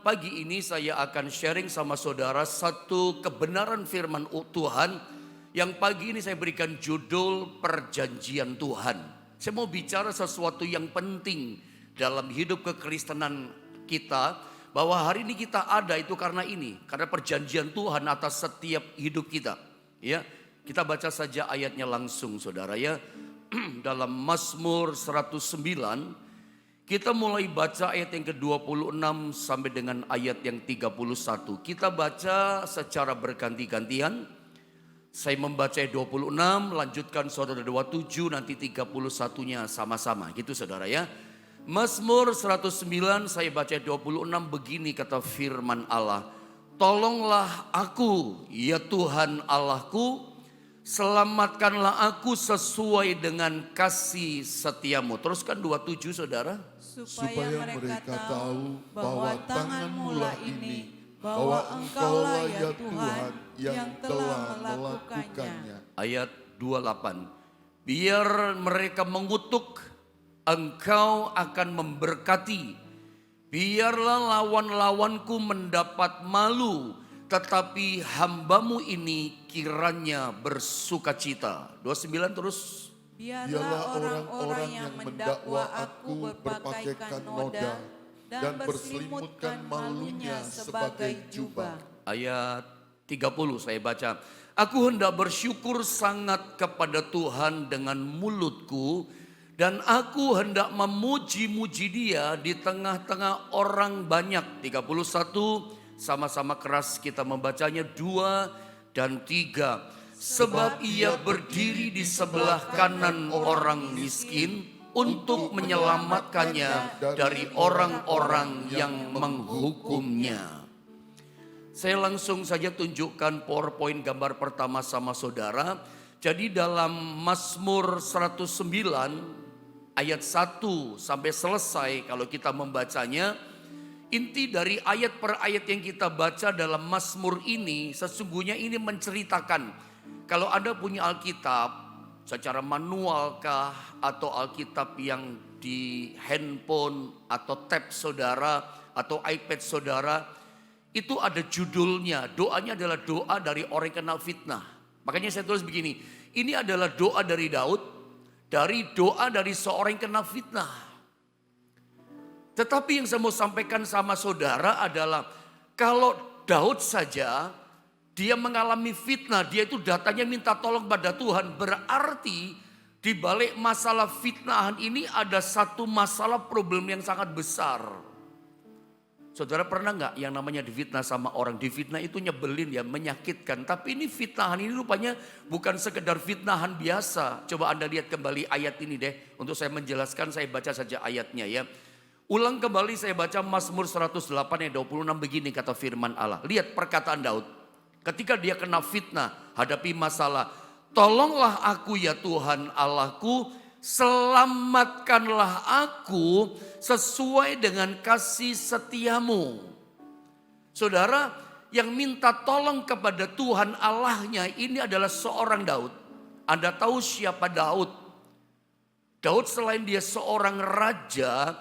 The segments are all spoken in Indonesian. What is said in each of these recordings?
Pagi ini saya akan sharing sama saudara satu kebenaran firman Tuhan yang pagi ini saya berikan judul perjanjian Tuhan. Saya mau bicara sesuatu yang penting dalam hidup kekristenan kita, bahwa hari ini kita ada itu karena perjanjian Tuhan atas setiap hidup kita. Ya, kita baca saja ayatnya langsung saudara ya. Dalam Mazmur 109 kita mulai baca ayat yang ke-26 sampai dengan ayat yang 31. Kita baca secara berganti-gantian. Saya membaca ayat 26, lanjutkan saudara 27, nanti 31-nya sama-sama. Gitu saudara ya. Mazmur 109 saya baca ayat 26, begini kata firman Allah. Tolonglah aku ya Tuhan Allahku, selamatkanlah aku sesuai dengan kasih setiamu. Teruskan 27 saudara. Supaya mereka tahu bahwa tangan-Mu lah ini, bahwa Engkaulah ya Tuhan yang telah melakukannya. Ayat 28. Biar mereka mengutuk, Engkau akan memberkati. Biarlah lawan-lawanku mendapat malu, tetapi hamba-Mu ini kiranya bersukacita. 29 terus. Biarlah orang-orang yang mendakwa aku berpakaikan noda dan berselimutkan malunya sebagai jubah. Ayat 30 saya baca. Aku hendak bersyukur sangat kepada Tuhan dengan mulutku, dan aku hendak memuji-muji Dia di tengah-tengah orang banyak. 31 sama-sama keras kita membacanya, 2 dan 3. Sebab ia berdiri di sebelah kanan orang miskin untuk menyelamatkannya dari orang-orang yang menghukumnya. Saya langsung saja tunjukkan PowerPoint gambar pertama sama saudara. Jadi dalam Mazmur 109 ayat 1 sampai selesai kalau kita membacanya, inti dari ayat per ayat yang kita baca dalam Mazmur ini sesungguhnya ini menceritakan, kalau Anda punya Alkitab secara manual kah atau Alkitab yang di handphone atau tab saudara atau iPad saudara, itu ada judulnya. Doanya adalah doa dari orang yang kena fitnah. Makanya saya tulis begini, ini adalah doa dari Daud, dari doa dari seorang yang kena fitnah. Tetapi yang saya mau sampaikan sama saudara adalah, kalau Daud saja dia mengalami fitnah, dia itu datanya minta tolong pada Tuhan. Berarti di balik masalah fitnahan ini ada satu masalah problem yang sangat besar. Saudara pernah nggak yang namanya difitnah sama orang? Difitnah itu nyebelin ya, menyakitkan. Tapi ini fitnahan ini rupanya bukan sekedar fitnahan biasa. Coba Anda lihat kembali ayat ini deh. Untuk saya menjelaskan saya baca saja ayatnya ya. Ulang kembali saya baca Mazmur 108 ayat 26 begini kata firman Allah. Lihat perkataan Daud. Ketika dia kena fitnah, hadapi masalah. Tolonglah aku ya Tuhan Allahku, selamatkanlah aku sesuai dengan kasih setiamu. Saudara, yang minta tolong kepada Tuhan Allahnya ini adalah seorang Daud. Anda tahu siapa Daud? Daud selain dia seorang raja,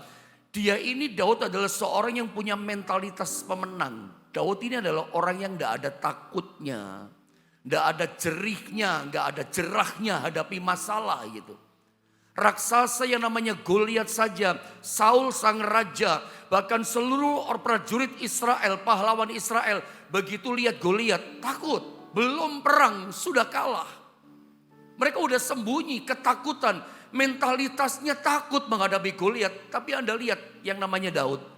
Daud adalah seorang yang punya mentalitas pemenang. Daud ini adalah orang yang tidak ada takutnya, tidak ada jerihnya, tidak ada jerahnya hadapi masalah gitu. Raksasa yang namanya Goliat saja, Saul sang raja, bahkan seluruh prajurit Israel, pahlawan Israel, begitu lihat Goliat takut, belum perang sudah kalah. Mereka udah sembunyi, ketakutan, mentalitasnya takut menghadapi Goliat. Tapi Anda lihat yang namanya Daud.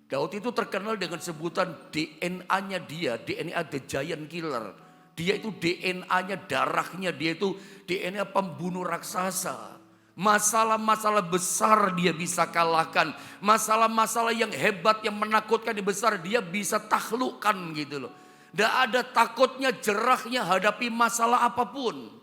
Daud itu terkenal dengan sebutan DNA-nya dia, DNA the giant killer. Dia itu DNA-nya, darahnya, dia itu DNA pembunuh raksasa. Masalah-masalah besar dia bisa kalahkan. Masalah-masalah yang hebat, yang menakutkan, yang besar dia bisa taklukkan gitu loh. Tidak ada takutnya, jerahnya hadapi masalah apapun.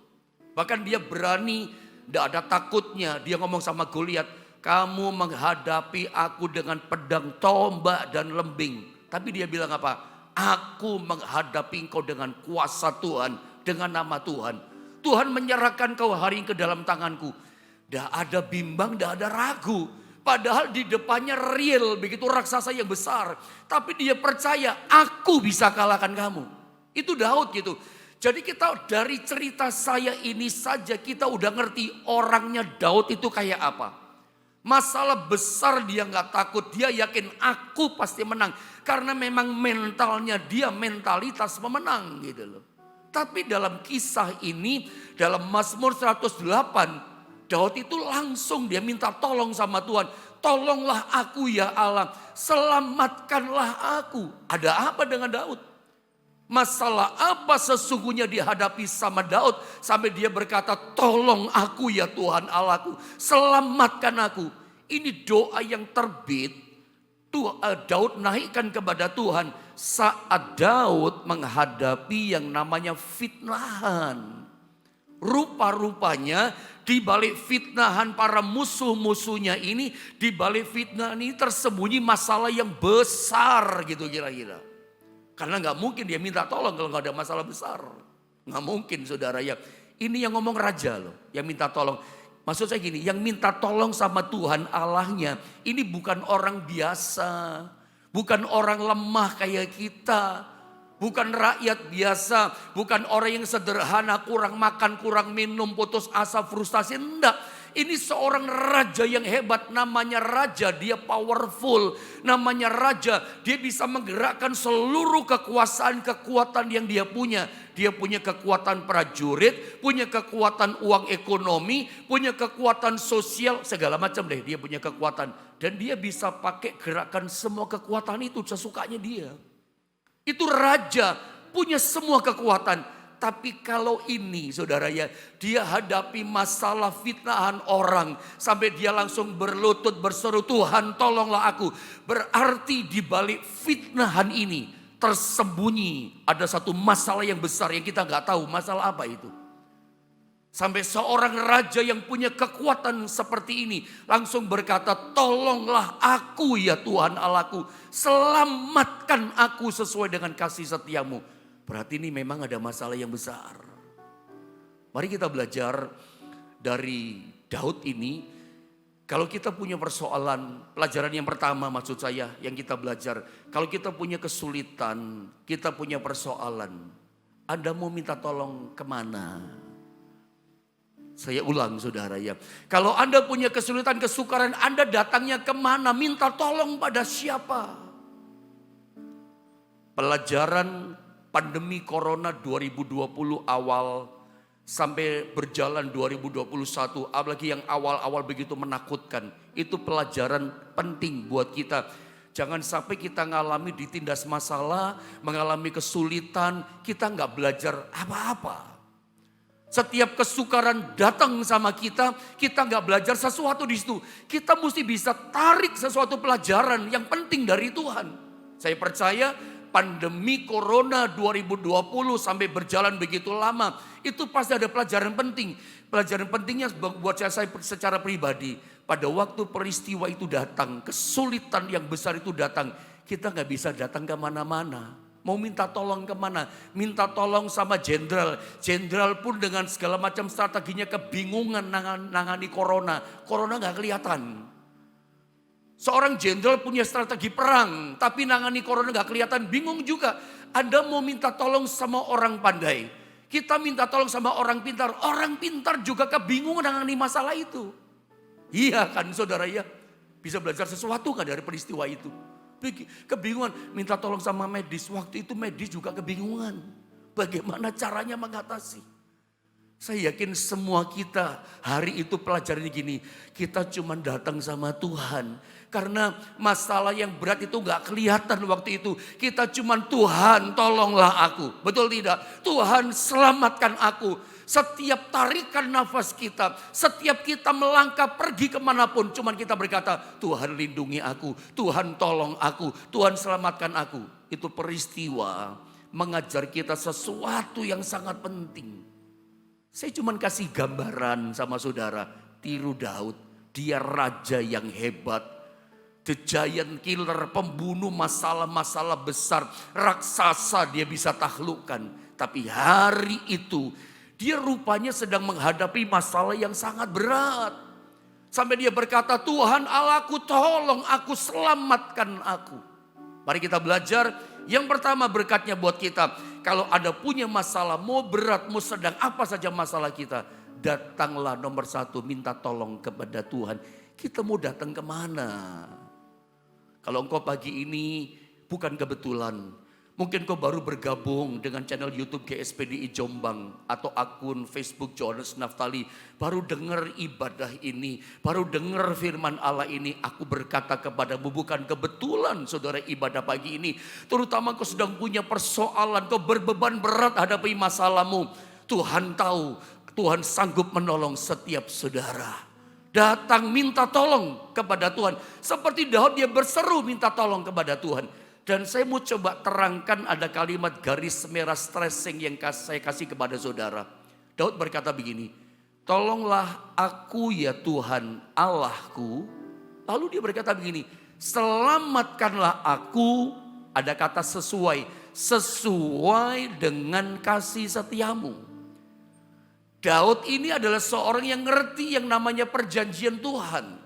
Bahkan dia berani, tidak ada takutnya. Dia ngomong sama Goliat, kamu menghadapi aku dengan pedang, tombak, dan lembing. Tapi dia bilang apa? Aku menghadapi engkau dengan kuasa Tuhan, dengan nama Tuhan. Tuhan menyerahkan kau hari ini ke dalam tanganku. Tidak ada bimbang, tidak ada ragu. Padahal di depannya real, begitu raksasa yang besar. Tapi dia percaya, aku bisa kalahkan kamu. Itu Daud gitu. Jadi kita dari cerita saya ini saja kita udah ngerti orangnya Daud itu kayak apa. Masalah besar dia nggak takut, dia yakin aku pasti menang. Karena memang mentalnya dia mentalitas pemenang gitu loh. Tapi dalam kisah ini, dalam Mazmur 108, Daud itu langsung dia minta tolong sama Tuhan. Tolonglah aku ya Allah, selamatkanlah aku. Ada apa dengan Daud? Masalah apa sesungguhnya dihadapi sama Daud sampai dia berkata, tolong aku ya Tuhan Allahku, selamatkan aku. Ini doa yang terbit Daud naikkan kepada Tuhan saat Daud menghadapi yang namanya fitnahan. Rupa-rupanya di balik fitnahan para musuh-musuhnya ini, di balik fitnah ini tersembunyi masalah yang besar gitu kira-kira. Karena nggak mungkin dia minta tolong kalau nggak ada masalah besar. Nggak mungkin saudara ya. Ini yang ngomong raja loh, yang minta tolong. Maksud saya gini, yang minta tolong sama Tuhan Allahnya, ini bukan orang biasa. Bukan orang lemah kayak kita. Bukan rakyat biasa, bukan orang yang sederhana, kurang makan, kurang minum, putus asa, frustasi. Enggak, ini seorang raja yang hebat, namanya raja, dia powerful. Namanya raja, dia bisa menggerakkan seluruh kekuatan yang dia punya. Dia punya kekuatan prajurit, punya kekuatan uang ekonomi, punya kekuatan sosial, segala macam deh. Dia punya kekuatan dan dia bisa pakai gerakan semua kekuatan itu sesukanya dia. Itu raja, punya semua kekuatan. Tapi kalau ini saudara ya, dia hadapi masalah fitnahan orang. Sampai dia langsung berlutut berseru, Tuhan tolonglah aku. Berarti di balik fitnahan ini tersembunyi ada satu masalah yang besar yang kita nggak tahu masalah apa itu. Sampai seorang raja yang punya kekuatan seperti ini langsung berkata, tolonglah aku ya Tuhan Allahku, selamatkan aku sesuai dengan kasih setiamu. Berarti ini memang ada masalah yang besar. Mari kita belajar dari Daud ini. Kalau kita punya persoalan, pelajaran yang pertama maksud saya yang kita belajar. Kalau kita punya kesulitan, kita punya persoalan, Anda mau minta tolong kemana? Saya ulang saudara ya. Kalau Anda punya kesulitan, kesukaran, Anda datangnya kemana? Minta tolong pada siapa? Pelajaran pandemi Corona 2020 awal sampai berjalan 2021. Apalagi yang awal-awal begitu menakutkan. Itu pelajaran penting buat kita. Jangan sampai kita ngalami ditindas masalah, mengalami kesulitan, kita nggak belajar apa-apa. Setiap kesukaran datang sama kita nggak belajar sesuatu di situ. Kita mesti bisa tarik sesuatu pelajaran yang penting dari Tuhan. Saya percaya pandemi Corona 2020 sampai berjalan begitu lama, itu pasti ada pelajaran penting. Pelajaran pentingnya buat saya secara pribadi, pada waktu peristiwa itu datang, kesulitan yang besar itu datang, kita nggak bisa datang kemana-mana. Mau minta tolong kemana? Minta tolong sama jenderal. Jenderal pun dengan segala macam strateginya kebingungan nangani corona. Corona gak kelihatan. Seorang jenderal punya strategi perang. Tapi nangani corona gak kelihatan. Bingung juga. Anda mau minta tolong sama orang pandai. Kita minta tolong sama orang pintar. Orang pintar juga kebingungan nangani masalah itu. Iya kan saudara ya. Bisa belajar sesuatu kan dari peristiwa itu. Kebingungan, minta tolong sama medis. Waktu itu medis juga kebingungan. Bagaimana caranya mengatasi? Saya yakin semua kita hari itu pelajaran gini. Kita cuma datang sama Tuhan. Karena masalah yang berat itu gak kelihatan waktu itu. Kita cuma Tuhan tolonglah aku. Betul tidak? Tuhan selamatkan aku. Setiap tarikan nafas kita, setiap kita melangkah pergi kemanapun, cuman kita berkata, Tuhan lindungi aku, Tuhan tolong aku, Tuhan selamatkan aku. Itu peristiwa mengajar kita sesuatu yang sangat penting. Saya cuman kasih gambaran sama saudara, tiru Daud, dia raja yang hebat. The giant killer, pembunuh masalah-masalah besar, raksasa dia bisa taklukkan. Tapi hari itu, dia rupanya sedang menghadapi masalah yang sangat berat. Sampai dia berkata, Tuhan Allahku tolong aku, selamatkan aku. Mari kita belajar. Yang pertama berkatnya buat kita. Kalau ada punya masalah, mau berat, mau sedang, apa saja masalah kita. Datanglah nomor satu, minta tolong kepada Tuhan. Kita mau datang kemana? Kalau engkau pagi ini bukan kebetulan. Mungkin kau baru bergabung dengan channel YouTube GSPDI Jombang atau akun Facebook Johannes Naftali. Baru dengar ibadah ini, baru dengar firman Allah ini. Aku berkata kepadamu, bukan kebetulan saudara ibadah pagi ini. Terutama kau sedang punya persoalan, kau berbeban berat hadapi masalahmu. Tuhan tahu, Tuhan sanggup menolong setiap saudara. Datang minta tolong kepada Tuhan. Seperti Daud, dia berseru minta tolong kepada Tuhan. Dan saya mau coba terangkan ada kalimat garis merah stressing yang saya kasih kepada saudara. Daud berkata begini, tolonglah aku ya Tuhan Allahku. Lalu dia berkata begini, selamatkanlah aku, ada kata sesuai dengan kasih setiamu. Daud ini adalah seorang yang ngerti yang namanya perjanjian Tuhan.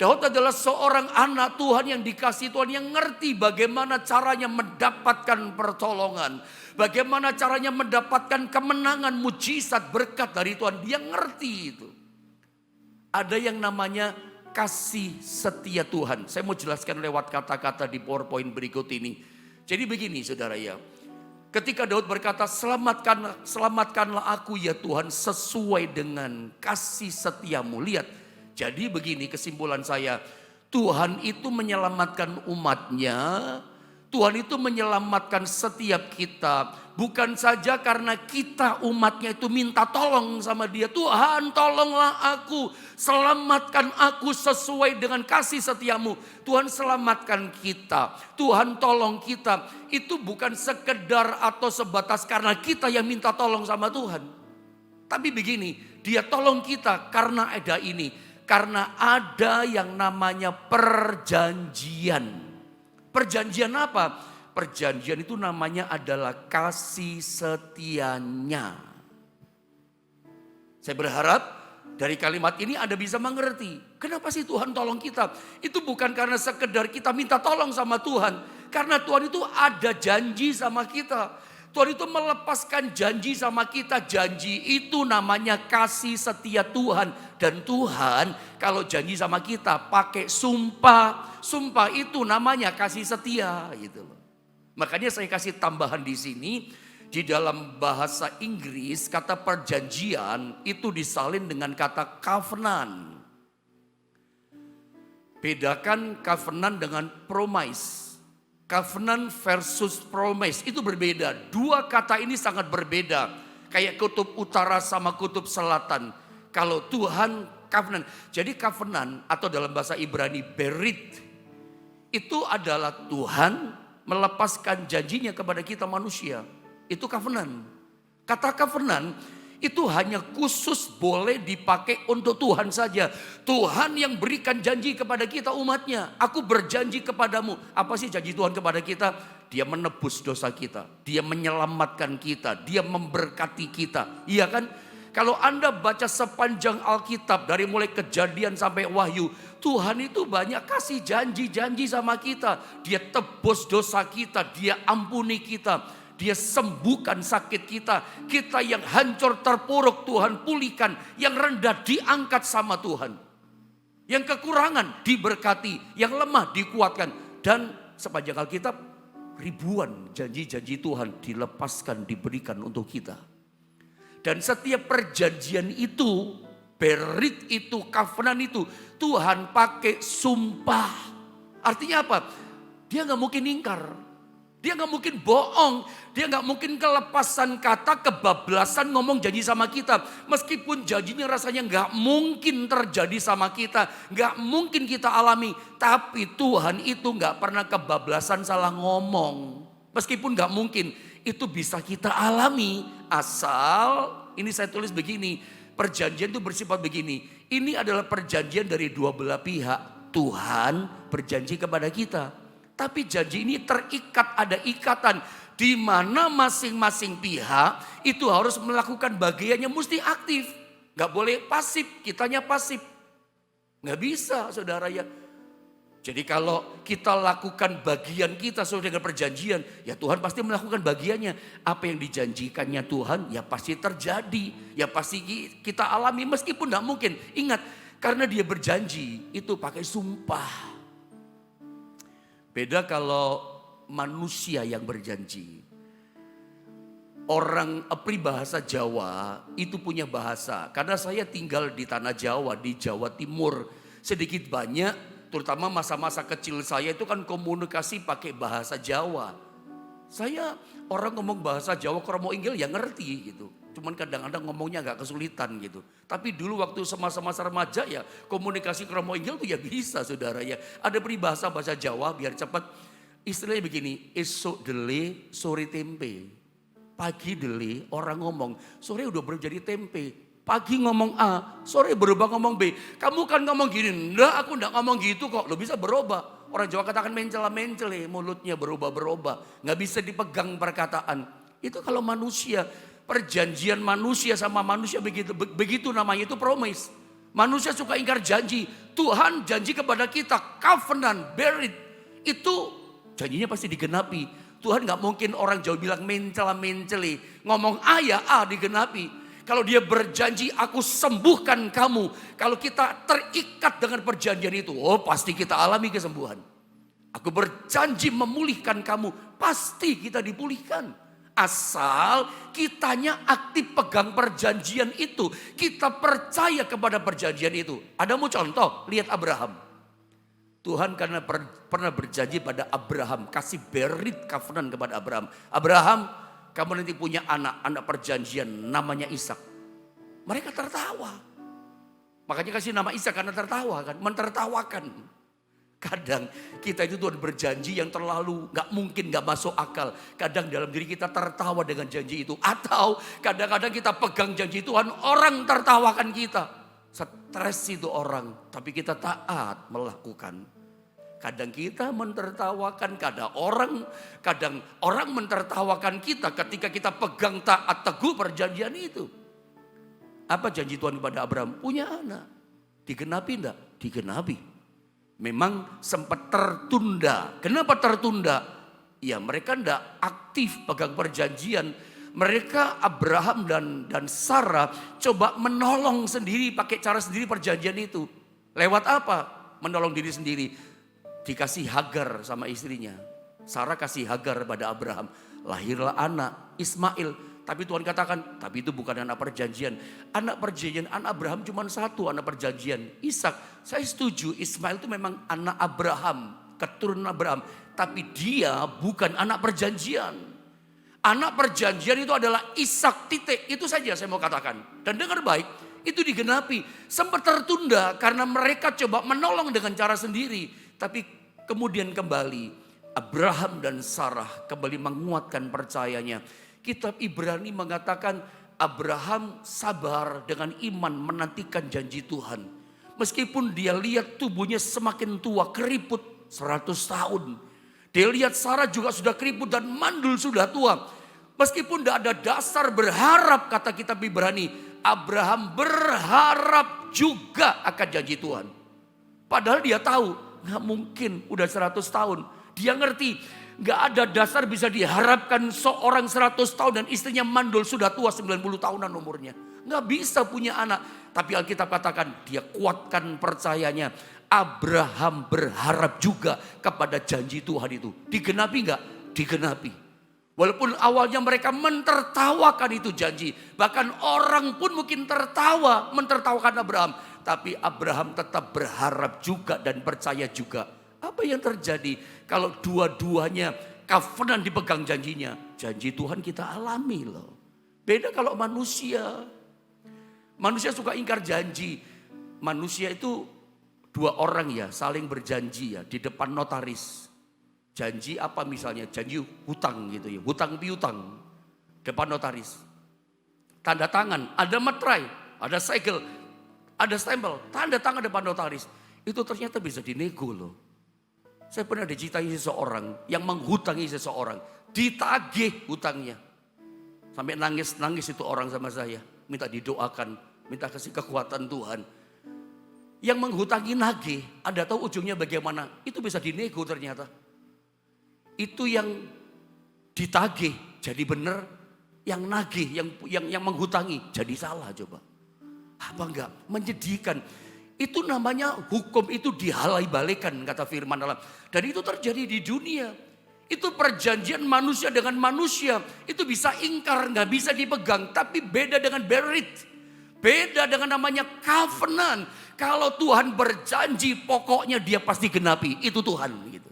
Daud adalah seorang anak Tuhan yang dikasih Tuhan, yang ngerti bagaimana caranya mendapatkan pertolongan. Bagaimana caranya mendapatkan kemenangan, mujizat, berkat dari Tuhan. Dia ngerti itu. Ada yang namanya kasih setia Tuhan. Saya mau jelaskan lewat kata-kata di PowerPoint berikut ini. Jadi begini saudara ya. Ketika Daud berkata, selamatkanlah aku ya Tuhan sesuai dengan kasih setiamu. Lihat. Jadi begini kesimpulan saya, Tuhan itu menyelamatkan umatnya, Tuhan itu menyelamatkan setiap kita. Bukan saja karena kita umatnya itu minta tolong sama dia. Tuhan tolonglah aku, selamatkan aku sesuai dengan kasih setiamu. Tuhan selamatkan kita, Tuhan tolong kita. Itu bukan sekedar atau sebatas karena kita yang minta tolong sama Tuhan. Tapi begini, dia tolong kita karena ada ini. Karena ada yang namanya perjanjian. Perjanjian apa? Perjanjian itu namanya adalah kasih setianya. Saya berharap dari kalimat ini Anda bisa mengerti. Kenapa sih Tuhan tolong kita? Itu bukan karena sekedar kita minta tolong sama Tuhan. Karena Tuhan itu ada janji sama kita. Tuhan itu melepaskan janji sama kita. Janji itu namanya kasih setia Tuhan. Dan Tuhan kalau janji sama kita pakai sumpah. Sumpah itu namanya kasih setia gitu loh. Makanya saya kasih tambahan di sini. Di dalam bahasa Inggris kata perjanjian itu disalin dengan kata covenant. Bedakan covenant dengan promise. Covenant versus promise itu berbeda. Dua kata ini sangat berbeda. Kayak kutub utara sama kutub selatan. Kalau Tuhan covenant. Jadi covenant atau dalam bahasa Ibrani berit. Itu adalah Tuhan melepaskan janjinya kepada kita manusia. Itu covenant. Kata covenant itu hanya khusus boleh dipakai untuk Tuhan saja. Tuhan yang berikan janji kepada kita umatnya. Aku berjanji kepadamu. Apa sih janji Tuhan kepada kita? Dia menebus dosa kita. Dia menyelamatkan kita. Dia memberkati kita. Iya kan? Kalau Anda baca sepanjang Alkitab dari mulai Kejadian sampai Wahyu. Tuhan itu banyak kasih janji-janji sama kita. Dia tebus dosa kita. Dia ampuni kita. Dia sembuhkan sakit kita. Kita yang hancur terpuruk Tuhan pulihkan. Yang rendah diangkat sama Tuhan. Yang kekurangan diberkati. Yang lemah dikuatkan. Dan sepanjang Alkitab ribuan janji-janji Tuhan dilepaskan, diberikan untuk kita. Dan setiap perjanjian itu, berit itu, covenant itu, Tuhan pakai sumpah. Artinya apa? Dia gak mungkin ingkar. Dia gak mungkin bohong. Dia gak mungkin kelepasan kata, kebablasan ngomong janji sama kita. Meskipun janjinya rasanya gak mungkin terjadi sama kita. Gak mungkin kita alami. Tapi Tuhan itu gak pernah kebablasan salah ngomong. Meskipun gak mungkin. Itu bisa kita alami. Asal, ini saya tulis begini. Perjanjian itu bersifat begini. Ini adalah perjanjian dari dua belah pihak. Tuhan berjanji kepada kita. Tapi janji ini terikat, ada ikatan. Di mana masing-masing pihak itu harus melakukan bagiannya, mesti aktif. Gak boleh pasif, kitanya pasif. Nggak bisa saudara ya. Jadi kalau kita lakukan bagian kita sesuai dengan perjanjian, ya Tuhan pasti melakukan bagiannya. Apa yang dijanjikannya Tuhan ya pasti terjadi. Ya pasti kita alami meskipun tidak mungkin. Ingat, karena dia berjanji itu pakai sumpah. Beda kalau manusia yang berjanji. Orang peribahasa Jawa itu punya bahasa. Karena saya tinggal di tanah Jawa, di Jawa Timur. Sedikit banyak, terutama masa-masa kecil saya itu kan komunikasi pakai bahasa Jawa. Saya orang ngomong bahasa Jawa kromo inggil ya ngerti gitu. Cuman kadang-kadang ngomongnya agak kesulitan gitu. Tapi dulu waktu semasa-masa remaja ya komunikasi kromo inggil tuh ya bisa saudara ya. Ada peribahasa bahasa Jawa biar cepat. Istilahnya begini, esok dele sore tempe. Pagi dele orang ngomong, sore udah berubah jadi tempe. Pagi ngomong A, sore berubah ngomong B. Kamu kan ngomong gini, enggak aku enggak ngomong gitu kok. Lo bisa berubah. Orang Jawa katakan mencela-mencele, mulutnya berubah-berubah. Nggak bisa dipegang perkataan. Itu kalau manusia, perjanjian manusia sama manusia begitu namanya itu promise. Manusia suka ingkar janji. Tuhan janji kepada kita, covenant, buried. Itu janjinya pasti digenapi. Tuhan nggak mungkin orang Jawa bilang mencela-mencele. Ngomong A ya A digenapi. Kalau dia berjanji aku sembuhkan kamu. Kalau kita terikat dengan perjanjian itu. Oh pasti kita alami kesembuhan. Aku berjanji memulihkan kamu. Pasti kita dipulihkan. Asal kitanya aktif pegang perjanjian itu. Kita percaya kepada perjanjian itu. Ada mau contoh? Lihat Abraham. Tuhan karena pernah berjanji pada Abraham. Kasih buried covenant kepada Abraham. Abraham, kamu nanti punya anak perjanjian namanya Ishak. Mereka tertawa. Makanya kasih nama Ishak karena tertawa kan, mentertawakan. Kadang kita itu Tuhan berjanji yang terlalu gak mungkin gak masuk akal. Kadang dalam diri kita tertawa dengan janji itu. Atau kadang-kadang kita pegang janji Tuhan, orang tertawakan kita. Stres itu orang, tapi kita taat melakukan. Kadang kita mentertawakan, kadang orang mentertawakan kita ketika kita pegang taat teguh perjanjian itu. Apa janji Tuhan kepada Abraham? Punya anak. Digenapi enggak? Digenapi. Memang sempat tertunda. Kenapa tertunda? Ya mereka enggak aktif pegang perjanjian. Mereka Abraham dan Sarah coba menolong sendiri pakai cara sendiri perjanjian itu. Lewat apa? Menolong diri sendiri. Dikasih Hagar sama istrinya. Sarah kasih Hagar pada Abraham. Lahirlah anak Ismail. Tapi Tuhan katakan, tapi itu bukan anak perjanjian. Anak perjanjian, anak Abraham cuma satu anak perjanjian. Ishak, saya setuju Ismail itu memang anak Abraham. Keturunan Abraham. Tapi dia bukan anak perjanjian. Anak perjanjian itu adalah Ishak titik. Itu saja saya mau katakan. Dan dengar baik, itu digenapi. Sempat tertunda karena mereka coba menolong dengan cara sendiri. Tapi kemudian kembali Abraham dan Sarah kembali menguatkan percayanya. Kitab Ibrani mengatakan Abraham sabar dengan iman menantikan janji Tuhan. Meskipun dia lihat tubuhnya semakin tua, keriput 100 tahun. Dia lihat Sarah juga sudah keriput dan mandul sudah tua. Meskipun tidak ada dasar berharap kata kitab Ibrani. Abraham berharap juga akan janji Tuhan. Padahal dia tahu. Nggak mungkin udah 100 tahun. Dia ngerti nggak ada dasar bisa diharapkan seorang 100 tahun dan istrinya mandul sudah tua 90 tahunan umurnya. Nggak bisa punya anak. Tapi Alkitab katakan dia kuatkan percayanya. Abraham berharap juga kepada janji Tuhan itu. Digenapi nggak? Digenapi. Walaupun awalnya mereka mentertawakan itu janji. Bahkan orang pun mungkin tertawa mentertawakan Abraham. Tapi Abraham tetap berharap juga dan percaya juga. Apa yang terjadi kalau dua-duanya covenant dipegang janjinya? Janji Tuhan kita alami loh. Beda kalau manusia. Manusia suka ingkar janji. Manusia itu dua orang ya saling berjanji ya di depan notaris. Janji apa misalnya? Janji hutang gitu ya. Hutang piutang. Depan notaris. Tanda tangan, ada materai, ada segel, ada stempel, tanda tangan depan notaris. Itu ternyata bisa dinego loh. Saya pernah dicintai seseorang yang menghutangi seseorang. Ditagih hutangnya. Sampai nangis-nangis itu orang sama saya. Minta didoakan, minta kasih kekuatan Tuhan. Yang menghutangi nagih, Anda tahu ujungnya bagaimana? Itu bisa dinego ternyata. Itu yang ditagih jadi benar, yang nagih, yang menghutangi jadi salah coba. Apa enggak? Menyedihkan. Itu namanya hukum itu dihalai balikan kata firman Allah. Dan itu terjadi di dunia. Itu perjanjian manusia dengan manusia. Itu bisa ingkar, nggak bisa dipegang. Tapi beda dengan berit. Beda dengan namanya covenant. Kalau Tuhan berjanji pokoknya dia pasti genapi. Itu Tuhan gitu.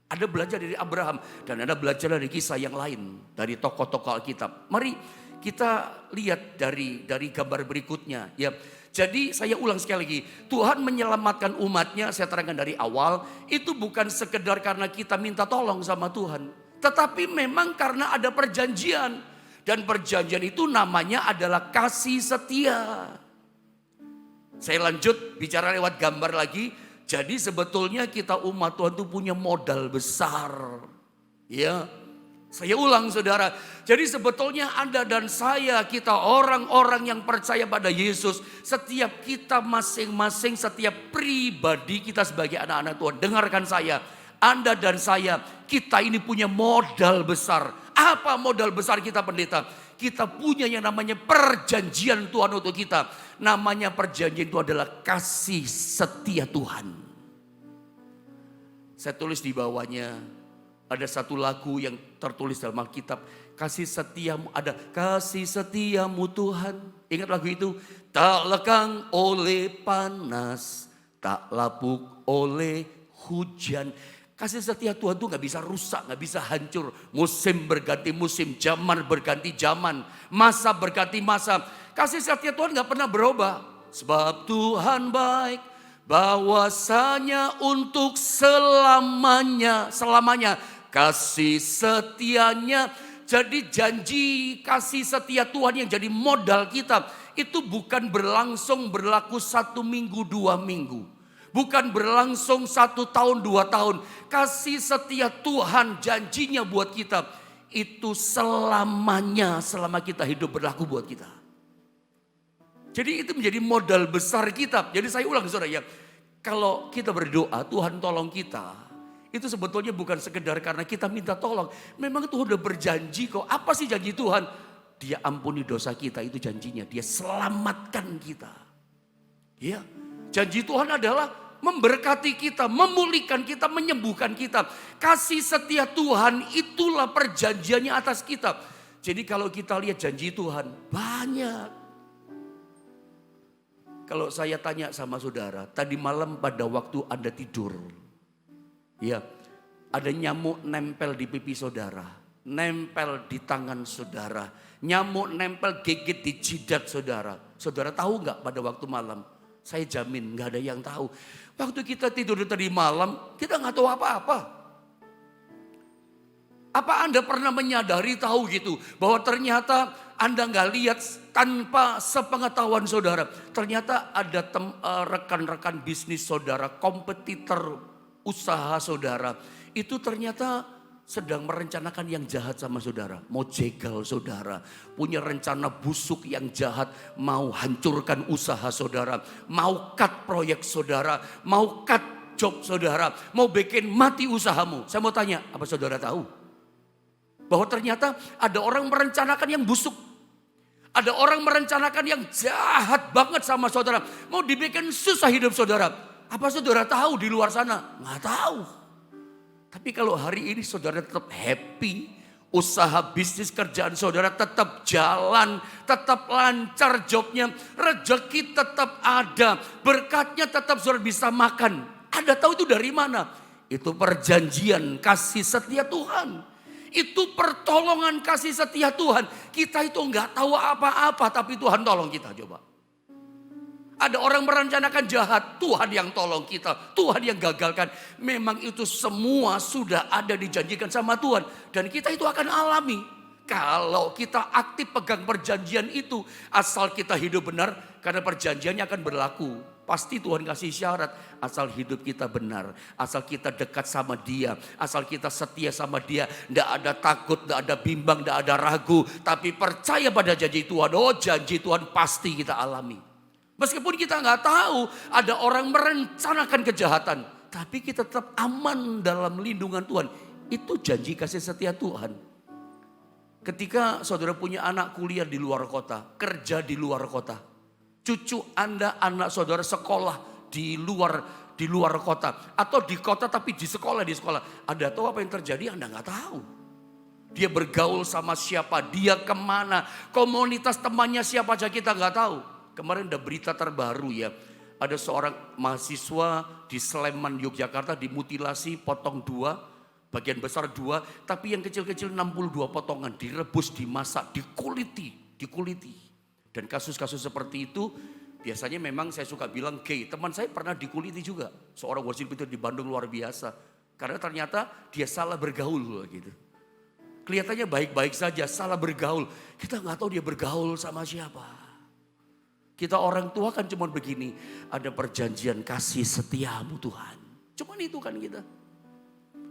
Ada belajar dari Abraham. Dan ada belajar dari kisah yang lain. Dari tokoh-tokoh Alkitab. Mari kita lihat dari gambar berikutnya. Ya. Jadi saya ulang sekali lagi, Tuhan menyelamatkan umatnya, saya terangkan dari awal, itu bukan sekedar karena kita minta tolong sama Tuhan. Tetapi memang karena ada perjanjian. Dan perjanjian itu namanya adalah kasih setia. Saya lanjut bicara lewat gambar lagi. Jadi sebetulnya kita umat Tuhan itu punya modal besar. Ya. Saya ulang saudara, jadi sebetulnya Anda dan saya, kita orang-orang yang percaya pada Yesus, setiap kita masing-masing, setiap pribadi kita sebagai anak-anak Tuhan, dengarkan saya, Anda dan saya, kita ini punya modal besar. Apa modal besar kita pendeta? Kita punya yang namanya perjanjian Tuhan untuk kita. Namanya perjanjian itu adalah kasih setia Tuhan. Saya tulis di bawahnya. Ada satu lagu yang tertulis dalam Alkitab. Kasih setiamu, ada kasih setiamu Tuhan. Ingat lagu itu? Tak lekang oleh panas, tak lapuk oleh hujan. Kasih setia Tuhan itu gak bisa rusak, gak bisa hancur. Musim berganti musim, zaman berganti zaman, masa berganti masa. Kasih setia Tuhan gak pernah berubah. Sebab Tuhan baik, bahwasanya untuk selamanya. Kasih setianya, jadi janji kasih setia Tuhan yang jadi modal kita. Itu bukan berlaku 1 minggu 2 minggu. Bukan berlangsung 1 tahun 2 tahun. Kasih setia Tuhan janjinya buat kita. Itu selamanya, selama kita hidup berlaku buat kita. Jadi itu menjadi modal besar kita. Jadi saya ulang saudara ya. Kalau kita berdoa Tuhan tolong kita. Itu sebetulnya bukan sekedar karena kita minta tolong. Memang Tuhan udah berjanji kok. Apa sih janji Tuhan? Dia ampuni dosa kita, itu janjinya. Dia selamatkan kita. Ya, janji Tuhan adalah memberkati kita, memulihkan kita, menyembuhkan kita. Kasih setia Tuhan itulah perjanjiannya atas kita. Jadi kalau kita lihat janji Tuhan banyak. Kalau saya tanya sama saudara, tadi malam pada waktu Anda tidur. Ya, ada nyamuk nempel di pipi saudara, nempel di tangan saudara, nyamuk nempel gigit di jidat saudara. Saudara tahu nggak pada waktu malam? Saya jamin nggak ada yang tahu. Waktu kita tidur tadi malam, kita nggak tahu apa-apa. Apa Anda pernah menyadari tahu gitu bahwa ternyata Anda nggak lihat tanpa sepengetahuan saudara. Ternyata ada rekan-rekan bisnis saudara, kompetitor usaha saudara itu ternyata sedang merencanakan yang jahat sama saudara. Mau jegal saudara, punya rencana busuk yang jahat, mau hancurkan usaha saudara, mau cut proyek saudara, mau cut job saudara, mau bikin mati usahamu. Saya mau tanya, apa saudara tahu? Bahwa ternyata ada orang merencanakan yang busuk. Ada orang merencanakan yang jahat banget sama saudara, mau dibikin susah hidup saudara. Apa saudara tahu di luar sana? Nggak tahu. Tapi kalau hari ini saudara tetap happy, usaha bisnis kerjaan saudara tetap jalan, tetap lancar jobnya, rezeki tetap ada, berkatnya tetap saudara bisa makan. Anda tahu itu dari mana? Itu perjanjian kasih setia Tuhan. Itu pertolongan kasih setia Tuhan. Kita itu nggak tahu apa-apa, tapi Tuhan tolong kita coba. Ada orang merencanakan jahat, Tuhan yang tolong kita, Tuhan yang gagalkan. Memang itu semua sudah ada dijanjikan sama Tuhan. Dan kita itu akan alami. Kalau kita aktif pegang perjanjian itu, asal kita hidup benar, karena perjanjiannya akan berlaku. Pasti Tuhan kasih syarat, asal hidup kita benar, asal kita dekat sama Dia, asal kita setia sama Dia. Tidak ada takut, tidak ada bimbang, tidak ada ragu. Tapi percaya pada janji Tuhan, oh janji Tuhan pasti kita alami. Meskipun kita nggak tahu ada orang merencanakan kejahatan, tapi kita tetap aman dalam lindungan Tuhan. Itu janji kasih setia Tuhan. Ketika saudara punya anak kuliah di luar kota, kerja di luar kota, cucu Anda, anak saudara sekolah di luar kota, atau di kota tapi di sekolah, Anda tahu apa yang terjadi? Anda nggak tahu. Dia bergaul sama siapa, dia kemana, komunitas temannya siapa aja kita nggak tahu. Kemarin ada berita terbaru ya, ada seorang mahasiswa di Sleman, Yogyakarta dimutilasi, potong 2, bagian besar 2, tapi yang kecil-kecil 62 potongan, direbus, dimasak, dikuliti. Dan kasus-kasus seperti itu biasanya memang saya suka bilang gay. Teman saya pernah dikuliti juga, seorang worship leader di Bandung luar biasa. Karena ternyata dia salah bergaul gitu. Kelihatannya baik-baik saja, salah bergaul. Kita nggak tahu dia bergaul sama siapa. Kita orang tua kan cuma begini, ada perjanjian kasih setiamu Tuhan. Cuman itu kan kita.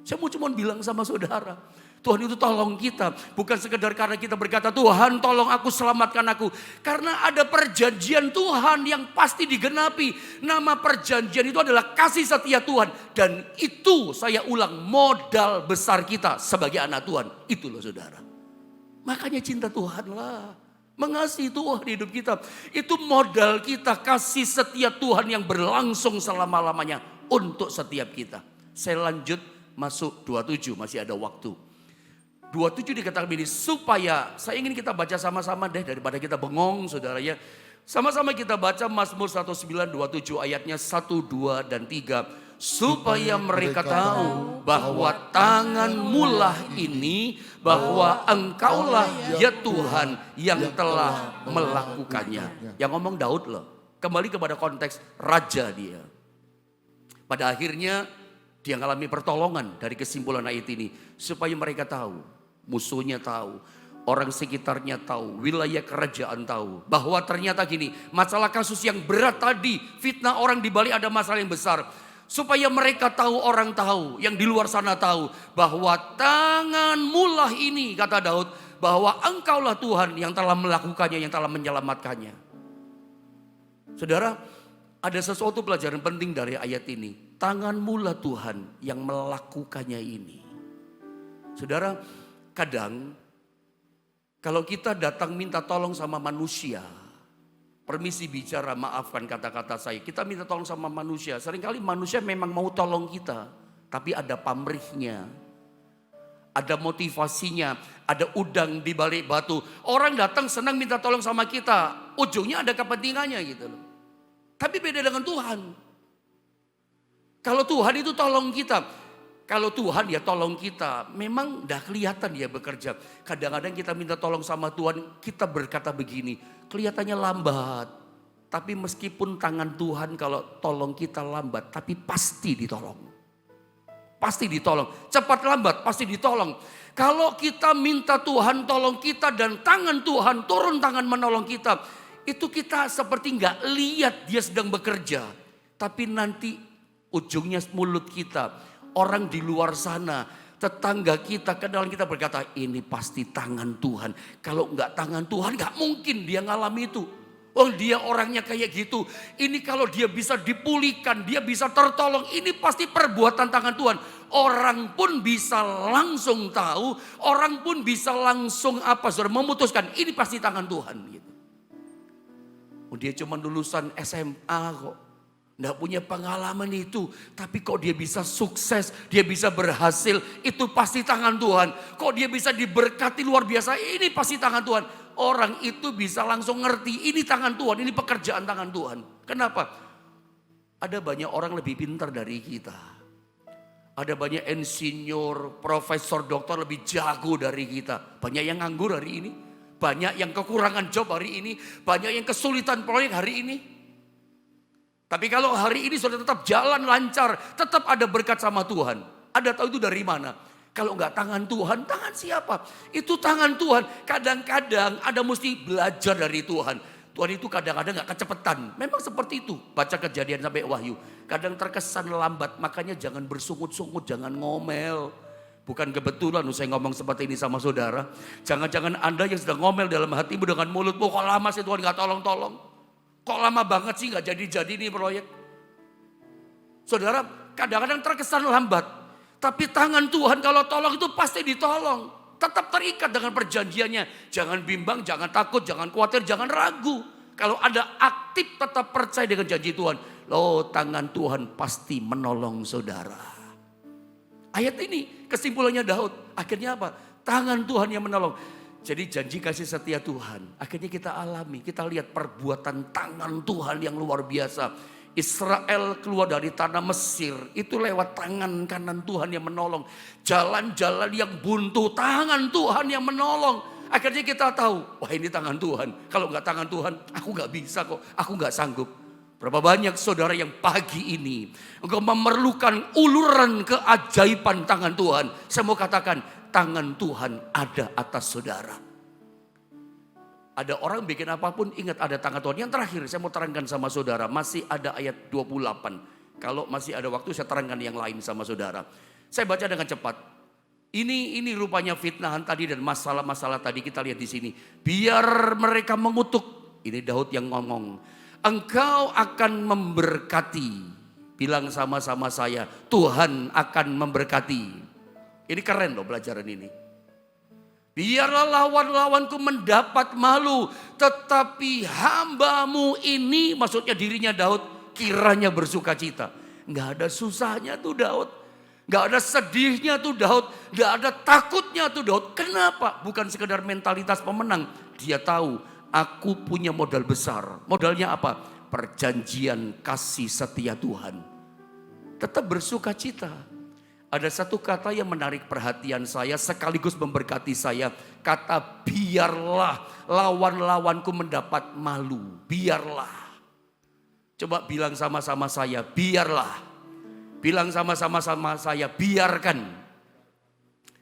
Saya mau cuma bilang sama saudara, Tuhan itu tolong kita. Bukan sekedar karena kita berkata, Tuhan tolong aku, selamatkan aku. Karena ada perjanjian Tuhan yang pasti digenapi. Nama perjanjian itu adalah kasih setia Tuhan. Dan itu saya ulang, modal besar kita sebagai anak Tuhan. Itu loh saudara. Makanya cinta Tuhan lah. Mengasihi Tuhan hidup kita. Itu modal kita, kasih setia Tuhan yang berlangsung selama-lamanya untuk setiap kita. Saya lanjut masuk 27, masih ada waktu. 27 dikatakan begini, supaya, saya ingin kita baca sama-sama deh daripada kita bengong saudara ya. Sama-sama kita baca Mazmur 1927 ayatnya 1, 2, dan 3. Supaya mereka tahu bahwa tangan-Mu lah ini, bahwa Engkaulah ya Tuhan yang telah melakukannya. Yang ngomong Daud loh, kembali kepada konteks raja dia. Pada akhirnya dia mengalami pertolongan dari kesimpulan ayat ini. Supaya mereka tahu, musuhnya tahu, orang sekitarnya tahu, wilayah kerajaan tahu. Bahwa ternyata gini, masalah kasus yang berat tadi, fitnah orang di balik ada masalah yang besar. Supaya mereka tahu, orang tahu, yang di luar sana tahu. Bahwa tangan-Mu lah ini, kata Daud. Bahwa Engkaulah Tuhan yang telah melakukannya, yang telah menyelamatkannya. Saudara, ada sesuatu pelajaran penting dari ayat ini. Tangan-Mu lah Tuhan yang melakukannya ini. Saudara, kadang kalau kita datang minta tolong sama manusia, permisi bicara, maafkan kata-kata saya. Kita minta tolong sama manusia. Seringkali manusia memang mau tolong kita. Tapi ada pamrihnya. Ada motivasinya. Ada udang di balik batu. Orang datang senang minta tolong sama kita. Ujungnya ada kepentingannya gitu loh. Tapi beda dengan Tuhan. Kalau Tuhan itu tolong kita. Kalau Tuhan ya tolong kita. Memang udah kelihatan dia bekerja. Kadang-kadang kita minta tolong sama Tuhan. Kita berkata begini. Kelihatannya lambat. Tapi meskipun tangan Tuhan kalau tolong kita lambat. Tapi pasti ditolong. Pasti ditolong. Cepat lambat pasti ditolong. Kalau kita minta Tuhan tolong kita dan tangan Tuhan turun tangan menolong kita. Itu kita seperti nggak lihat dia sedang bekerja. Tapi nanti ujungnya mulut kita. Orang di luar sana, tetangga kita, kenalan kita berkata, ini pasti tangan Tuhan. Kalau enggak tangan Tuhan, enggak mungkin dia ngalami itu. Oh dia orangnya kayak gitu. Ini kalau dia bisa dipulihkan, dia bisa tertolong. Ini pasti perbuatan tangan Tuhan. Orang pun bisa langsung tahu, orang pun bisa langsung memutuskan. Ini pasti tangan Tuhan. Gitu. Oh, dia cuma lulusan SMA kok. Nggak punya pengalaman itu. Tapi kok dia bisa sukses, dia bisa berhasil. Itu pasti tangan Tuhan. Kok dia bisa diberkati luar biasa, ini pasti tangan Tuhan. Orang itu bisa langsung ngerti, ini tangan Tuhan, ini pekerjaan tangan Tuhan. Kenapa? Ada banyak orang lebih pintar dari kita. Ada banyak insinyur, profesor, dokter lebih jago dari kita. Banyak yang nganggur hari ini. Banyak yang kekurangan job hari ini. Banyak yang kesulitan proyek hari ini. Tapi kalau hari ini sudah tetap jalan lancar, tetap ada berkat sama Tuhan. Anda tahu itu dari mana? Kalau enggak tangan Tuhan, tangan siapa? Itu tangan Tuhan. Kadang-kadang Anda mesti belajar dari Tuhan. Tuhan itu kadang-kadang enggak kecepatan. Memang seperti itu. Baca Kejadian sampai Wahyu. Kadang terkesan lambat, makanya jangan bersungut-sungut, jangan ngomel. Bukan kebetulan saya ngomong seperti ini sama saudara. Jangan-jangan Anda yang sedang ngomel dalam hatimu dengan mulutmu, kok lama sih Tuhan enggak tolong-tolong. Kok lama banget sih nggak jadi-jadi nih proyek? Saudara, kadang-kadang terkesan lambat. Tapi tangan Tuhan kalau tolong itu pasti ditolong. Tetap terikat dengan perjanjiannya. Jangan bimbang, jangan takut, jangan khawatir, jangan ragu. Kalau ada aktif tetap percaya dengan janji Tuhan. Loh, tangan Tuhan pasti menolong saudara. Ayat ini kesimpulannya Daud. Akhirnya apa? Tangan Tuhan yang menolong. Jadi janji kasih setia Tuhan. Akhirnya kita alami, kita lihat perbuatan tangan Tuhan yang luar biasa. Israel keluar dari tanah Mesir itu lewat tangan kanan Tuhan yang menolong. Jalan-jalan yang buntu, tangan Tuhan yang menolong. Akhirnya kita tahu, wah ini tangan Tuhan. Kalau nggak tangan Tuhan, aku nggak bisa kok, aku nggak sanggup. Berapa banyak saudara yang pagi ini engkau memerlukan uluran keajaiban tangan Tuhan. Saya mau katakan, tangan Tuhan ada atas saudara. Ada orang bikin apapun, ingat ada tangan Tuhan. Yang terakhir saya mau terangkan sama saudara, masih ada ayat 28. Kalau masih ada waktu saya terangkan yang lain sama saudara. Saya baca dengan cepat. Ini rupanya fitnahan tadi dan masalah-masalah tadi kita lihat di sini. Biar mereka mengutuk, ini Daud yang ngomong. Engkau akan memberkati. Bilang sama-sama saya, Tuhan akan memberkati. Ini keren loh pelajaran ini. Biarlah lawan-lawanku mendapat malu, tetapi hambamu ini, maksudnya dirinya Daud, kiranya bersuka cita. Nggak ada susahnya tuh Daud. Nggak ada sedihnya tuh Daud. Nggak ada takutnya tuh Daud. Kenapa? Bukan sekedar mentalitas pemenang. Dia tahu, aku punya modal besar. Modalnya apa? Perjanjian kasih setia Tuhan. Tetap bersuka cita. Ada satu kata yang menarik perhatian saya sekaligus memberkati saya. Kata biarlah lawan-lawanku mendapat malu. Biarlah. Coba bilang sama-sama saya, biarlah. Bilang sama-sama saya, biarkan.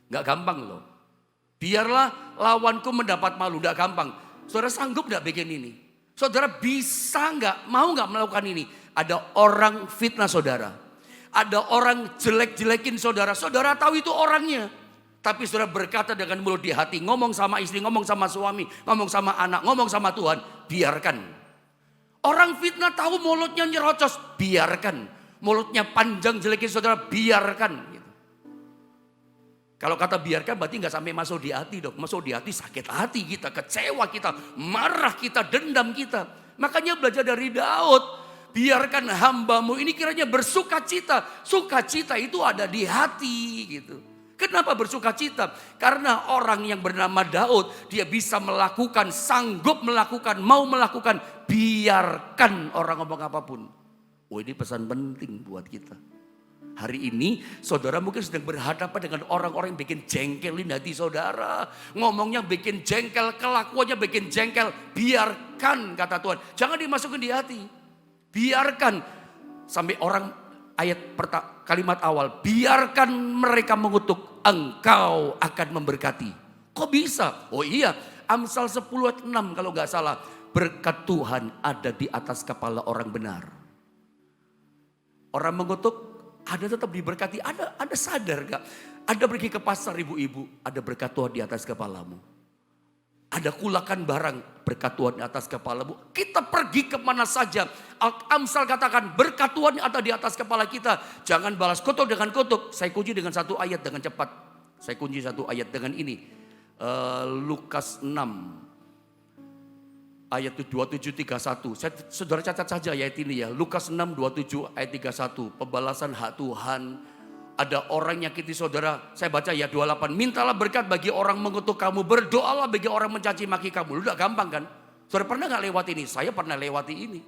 Gak gampang loh. Biarlah lawanku mendapat malu, gak gampang. Saudara sanggup gak bikin ini? Saudara bisa gak, mau gak melakukan ini? Ada orang fitnah saudara. Ada orang jelek-jelekin saudara. Saudara tahu itu orangnya. Tapi saudara berkata dengan mulut di hati. Ngomong sama istri, ngomong sama suami, ngomong sama anak, ngomong sama Tuhan. Biarkan. Orang fitnah tahu mulutnya nyerocos. Biarkan. Mulutnya panjang jelekin saudara. Biarkan. Gitu. Kalau kata biarkan berarti gak sampai masuk di hati dong. Masuk di hati sakit hati kita, kecewa kita, marah kita, dendam kita. Makanya belajar dari Daud. Biarkan hambamu ini kiranya bersuka cita. Sukacita itu ada di hati gitu. Kenapa bersuka cita? Karena orang yang bernama Daud, dia bisa melakukan, sanggup melakukan, mau melakukan. Biarkan orang ngomong apapun. Oh ini pesan penting buat kita. Hari ini saudara mungkin sedang berhadapan dengan orang-orang yang bikin jengkelin hati saudara. Ngomongnya bikin jengkel, kelakuannya bikin jengkel. Biarkan kata Tuhan. Jangan dimasukin di hati. Biarkan sampai orang kalimat awal. Biarkan mereka mengutuk, engkau akan memberkati. Kok bisa? Oh iya, Amsal 10 ayat 6 kalau gak salah. Berkat Tuhan ada di atas kepala orang benar. Orang mengutuk, ada tetap diberkati. Ada sadar gak? Ada pergi ke pasar ibu-ibu, ada berkat Tuhan di atas kepalamu. Ada kulakan barang, berkat Tuhan di atas kepalamu. Kita pergi kemana saja. Amsal katakan berkat Tuhan ada di atas kepala kita. Jangan balas kutuk dengan kutuk. Saya kunci dengan satu ayat dengan cepat. Saya kunci satu ayat dengan ini. Lukas 6. Ayat 27-31. Saudara catat saja ayat ini ya. Lukas 6, 27 ayat 31. Pembalasan hak Tuhan. Ada orang nyakiti saudara, saya baca ya 28. Mintalah berkat bagi orang mengutuk kamu, berdoalah bagi orang mencaci maki kamu. Udah gampang kan? Saudara pernah gak lewat ini? Saya pernah lewati ini.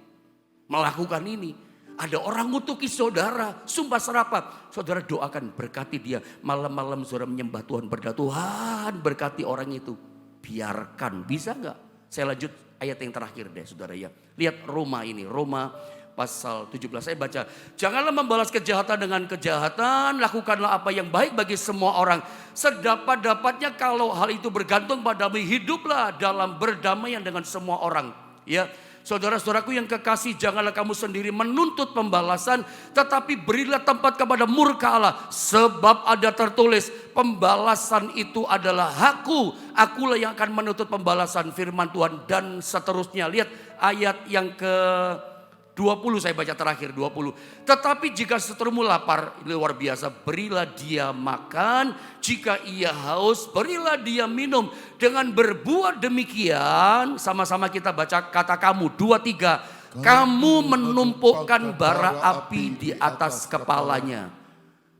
Melakukan ini. Ada orang ngutuki saudara, sumpah serapah. Saudara doakan, berkati dia. Malam-malam saudara menyembah Tuhan, berdoa Tuhan berkati orang itu. Biarkan, bisa gak? Saya lanjut ayat yang terakhir deh saudara ya. Lihat Roma ini, Roma pasal 17 saya baca. Janganlah membalas kejahatan dengan kejahatan. Lakukanlah apa yang baik bagi semua orang. Sedapat-dapatnya kalau hal itu bergantung padamu. Hiduplah dalam berdamaian dengan semua orang. Ya, saudara-saudaraku yang kekasih, janganlah kamu sendiri menuntut pembalasan. Tetapi berilah tempat kepada murka Allah. Sebab ada tertulis, pembalasan itu adalah hakku. Akulah yang akan menuntut pembalasan, firman Tuhan. Dan seterusnya, lihat ayat yang ke-20 saya baca terakhir 20. Tetapi jika seterumu lapar, ini luar biasa, berilah dia makan. Jika ia haus, berilah dia minum. Dengan berbuat demikian, sama-sama kita baca kata kamu, 2, 3. Kamu menumpukan bara api di atas kepalanya.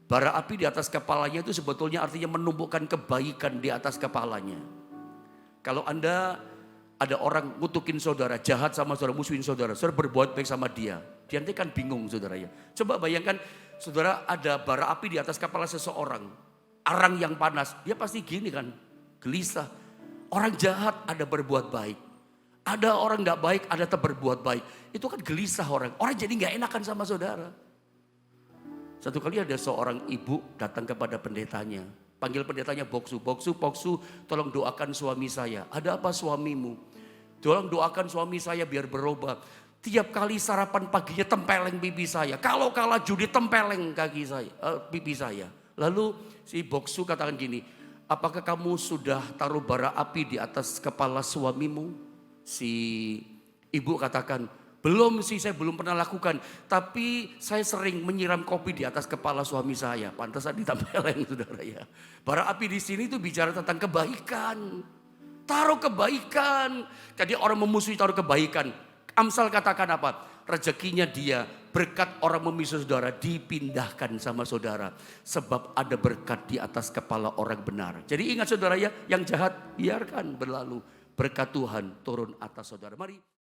Bara api di atas kepalanya itu sebetulnya artinya menumpukan kebaikan di atas kepalanya. Kalau Anda ada orang ngutukin saudara, jahat sama saudara, musuhin saudara, saudara berbuat baik sama dia. Dia nanti kan bingung saudara ya. Coba bayangkan saudara ada bara api di atas kepala seseorang. Arang yang panas, dia pasti gini kan, gelisah. Orang jahat ada berbuat baik. Ada orang gak baik, ada tetap berbuat baik. Itu kan gelisah orang. Orang jadi gak enakan sama saudara. Satu kali ada seorang ibu datang kepada pendetanya. Panggil pendetanya, Boksu, tolong doakan suami saya. Ada apa suamimu? Tolong doakan suami saya biar berubah. Tiap kali sarapan paginya tempeleng pipi saya. Kalau kalah judi tempeleng kaki saya, pipi saya. Lalu si Boksu katakan gini, apakah kamu sudah taruh bara api di atas kepala suamimu? Si ibu katakan, belum sih, saya belum pernah lakukan. Tapi saya sering menyiram kopi di atas kepala suami saya. Pantesan ditempeleng saudara ya. Bara api di sini itu bicara tentang kebaikan. Taruh kebaikan. Jadi orang memusuhi taruh kebaikan. Amsal katakan apa? Rezekinya dia, berkat orang memusuhi saudara dipindahkan sama saudara. Sebab ada berkat di atas kepala orang benar. Jadi ingat saudara ya, yang jahat biarkan berlalu. Berkat Tuhan turun atas saudara. Mari.